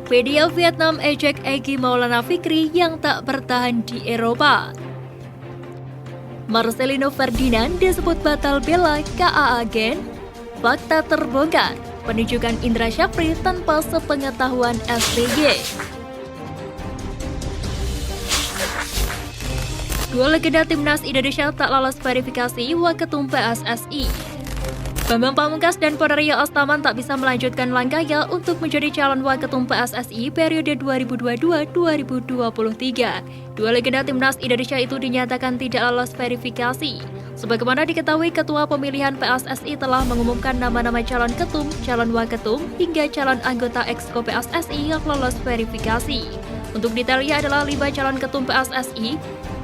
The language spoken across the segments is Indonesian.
Media Vietnam ejek Egy Maulana Fikri yang tak bertahan di Eropa. Marcelino Ferdinand disebut batal bela KA agen. Fakta terbongkar, penunjukan Indra Syafri tanpa sepengetahuan SBY. Dua legenda timnas Indonesia tak lolos verifikasi Waketum PSSI. Bambang Pamungkas dan Ponario Ostaman tak bisa melanjutkan langkahnya untuk menjadi calon Waketum PSSI periode 2022-2023. Dua legenda timnas Indonesia itu dinyatakan tidak lolos verifikasi. Sebagaimana diketahui, Ketua Pemilihan PSSI telah mengumumkan nama-nama calon ketum, calon waketum, hingga calon anggota Exco PSSI yang lolos verifikasi. Untuk detailnya adalah 5 calon ketum PSSI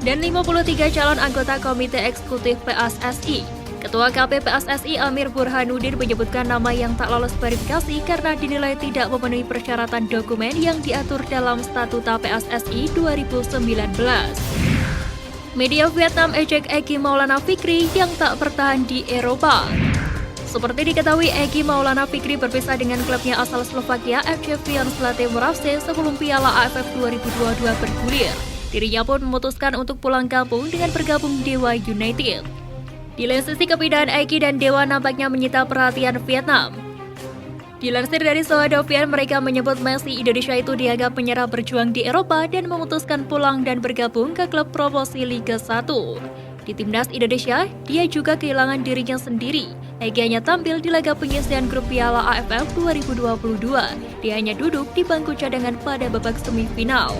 dan 53 calon anggota Komite Eksekutif PSSI. Ketua KP PSSI Amir Burhanuddin menyebutkan nama yang tak lolos verifikasi karena dinilai tidak memenuhi persyaratan dokumen yang diatur dalam Statuta PSSI 2019. Media Vietnam ejek Egy Maulana Fikri yang tak bertahan di Eropa. Seperti diketahui, Egy Maulana Fikri berpisah dengan klubnya asal Slovakia FC Vianslate Moravce sebelum Piala AFF 2022 bergulir. Dirinya pun memutuskan untuk pulang kampung dengan bergabung Dewa United. Di lain sisi, kepindahan Egy dan Dewa nampaknya menyita perhatian Vietnam. Dilansir dari Soedovian, mereka menyebut Messi Indonesia itu dianggap menyerah berjuang di Eropa dan memutuskan pulang dan bergabung ke klub promosi Liga 1. Di timnas Indonesia, dia juga kehilangan dirinya sendiri. Egy hanya tampil di laga penyisian grup Piala AFF 2022. Dia hanya duduk di bangku cadangan pada babak semifinal.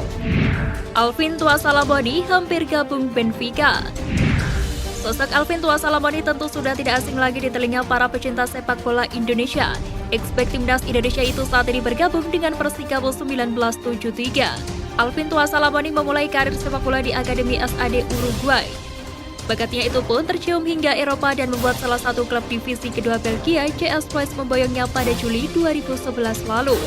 Alvin Tuasalamoni hampir gabung Benfica. Sosok Alvin Tuasalamoni tentu sudah tidak asing lagi di telinga para pecinta sepak bola Indonesia. Ex-bek timnas Indonesia itu saat ini bergabung dengan Persikabo 1973. Alvin Tuasalamoni memulai karir sepak bola di Akademi SAD Uruguay. Bakatnya itu pun tercium hingga Eropa dan membuat salah satu klub divisi kedua Belgia, CS Troyes, memboyongnya pada Juli 2011 lalu.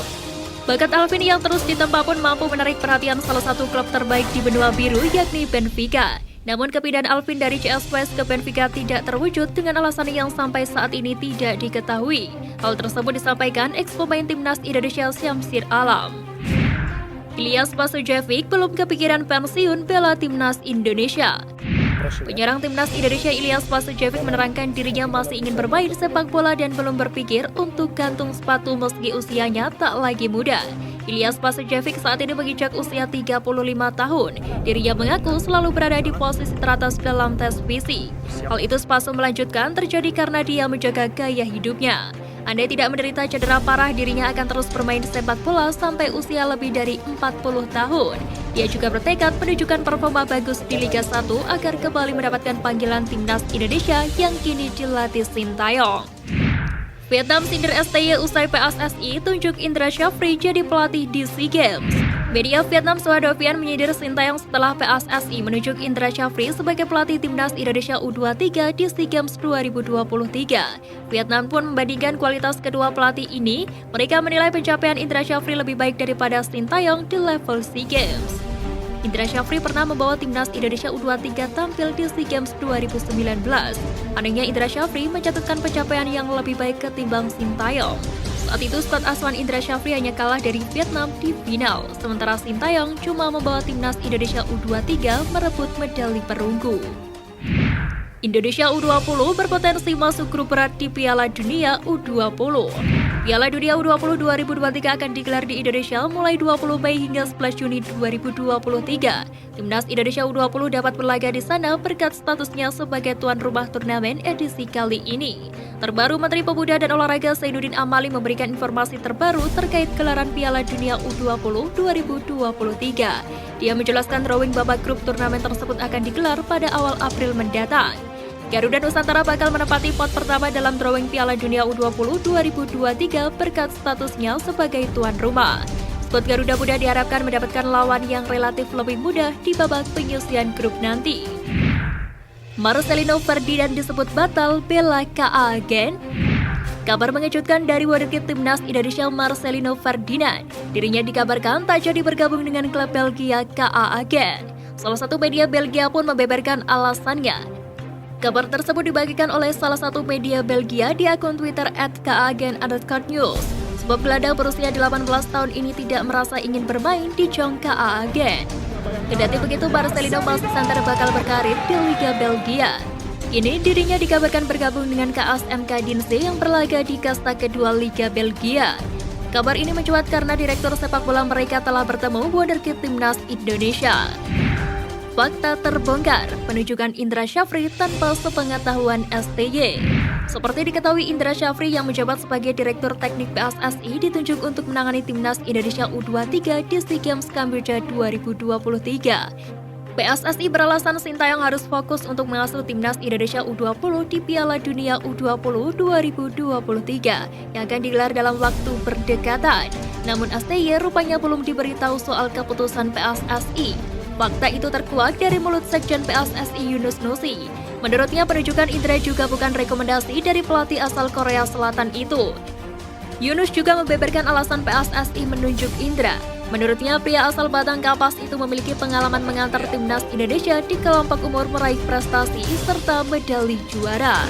Bakat Alvin yang terus ditempa pun mampu menarik perhatian salah satu klub terbaik di benua biru, yakni Benfica. Namun kepindahan Alvin dari CS Troyes ke Benfica tidak terwujud dengan alasan yang sampai saat ini tidak diketahui. Hal tersebut disampaikan ex-pemain timnas Indonesia Syamsir Alam. Ilyas Pasujevic belum kepikiran pensiun bela timnas Indonesia. Penyerang timnas Indonesia Ilyas Pasujevic menerangkan dirinya masih ingin bermain sepak bola dan belum berpikir untuk gantung sepatu meski usianya tak lagi muda. Ilyas Pasujevic saat ini menginjak usia 35 tahun. Dirinya mengaku selalu berada di posisi teratas dalam tes fisik. Hal itu Spaso melanjutkan terjadi karena dia menjaga gaya hidupnya. Andai tidak menderita cedera parah, dirinya akan terus bermain sepak bola sampai usia lebih dari 40 tahun. Dia juga bertekad menunjukkan performa bagus di Liga 1 agar kembali mendapatkan panggilan timnas Indonesia yang kini dilatih Sintayong. Vietnam sindir STY usai PSSI tunjuk Indra Syafri jadi pelatih di SEA Games. Media Vietnam Soedovian menyindir Sintayong setelah PSSI menunjuk Indra Syafri sebagai pelatih timnas Indonesia U23 di SEA Games 2023. Vietnam pun membandingkan kualitas kedua pelatih ini. Mereka menilai pencapaian Indra Syafri lebih baik daripada Sintayong di level SEA Games. Indra Syafri pernah membawa timnas Indonesia U23 tampil di SEA Games 2019. Anehnya Indra Syafri mencatatkan pencapaian yang lebih baik ketimbang Sintayong. Saat itu skuad asuhan Indra Syafri hanya kalah dari Vietnam di final, sementara Sintayong cuma membawa timnas Indonesia U23 merebut medali perunggu. Indonesia U20 berpotensi masuk grup berat di Piala Dunia U20. Piala Dunia U20 2023 akan digelar di Indonesia mulai 20 Mei hingga 11 Juni 2023. Timnas Indonesia U20 dapat berlaga di sana berkat statusnya sebagai tuan rumah turnamen edisi kali ini. Terbaru, Menteri Pemuda dan Olahraga Zainuddin Amali memberikan informasi terbaru terkait gelaran Piala Dunia U20 2023. Dia menjelaskan drawing babak grup turnamen tersebut akan digelar pada awal April mendatang. Garuda Nusantara bakal menempati pot pertama dalam drawing Piala Dunia U20 2023 berkat statusnya sebagai tuan rumah. Skuad Garuda Muda diharapkan mendapatkan lawan yang relatif lebih mudah di babak penyisian grup nanti. Marcelino Ferdinand disebut batal bela KA agen. Kabar mengejutkan dari wasit timnas Indonesia Marcelino Ferdinand. Dirinya dikabarkan tak jadi bergabung dengan klub Belgia KA agen. Salah satu media Belgia pun membeberkan alasannya. Kabar tersebut dibagikan oleh salah satu media Belgia di akun Twitter @kaagen_news. Sebab gelandang berusia 18 tahun ini tidak merasa ingin bermain di jangka agen. Kendati begitu, Marcelino masih santer bakal berkarir di Liga Belgia. Kini dirinya dikabarkan bergabung dengan KAS Kadense yang berlaga di kasta kedua Liga Belgia. Kabar ini mencuat karena direktur sepak bola mereka telah bertemu wonderkid timnas Indonesia. Fakta terbongkar, penunjukan Indra Syafri tanpa sepengetahuan STY. Seperti diketahui, Indra Syafri yang menjabat sebagai Direktur Teknik PSSI ditunjuk untuk menangani timnas Indonesia U23 di SEA Games Kamboja 2023. PSSI beralasan Sintayong harus fokus untuk mengasuh timnas Indonesia U20 di Piala Dunia U20 2023 yang akan digelar dalam waktu berdekatan. Namun STY rupanya belum diberitahu soal keputusan PSSI. Fakta itu terkuak dari mulut Sekjen PSSI Yunus Nusi. Menurutnya, penunjukan Indra juga bukan rekomendasi dari pelatih asal Korea Selatan itu. Yunus juga membeberkan alasan PSSI menunjuk Indra. Menurutnya, pria asal Batang Kapas itu memiliki pengalaman mengantar timnas Indonesia di kelompok umur meraih prestasi serta medali juara.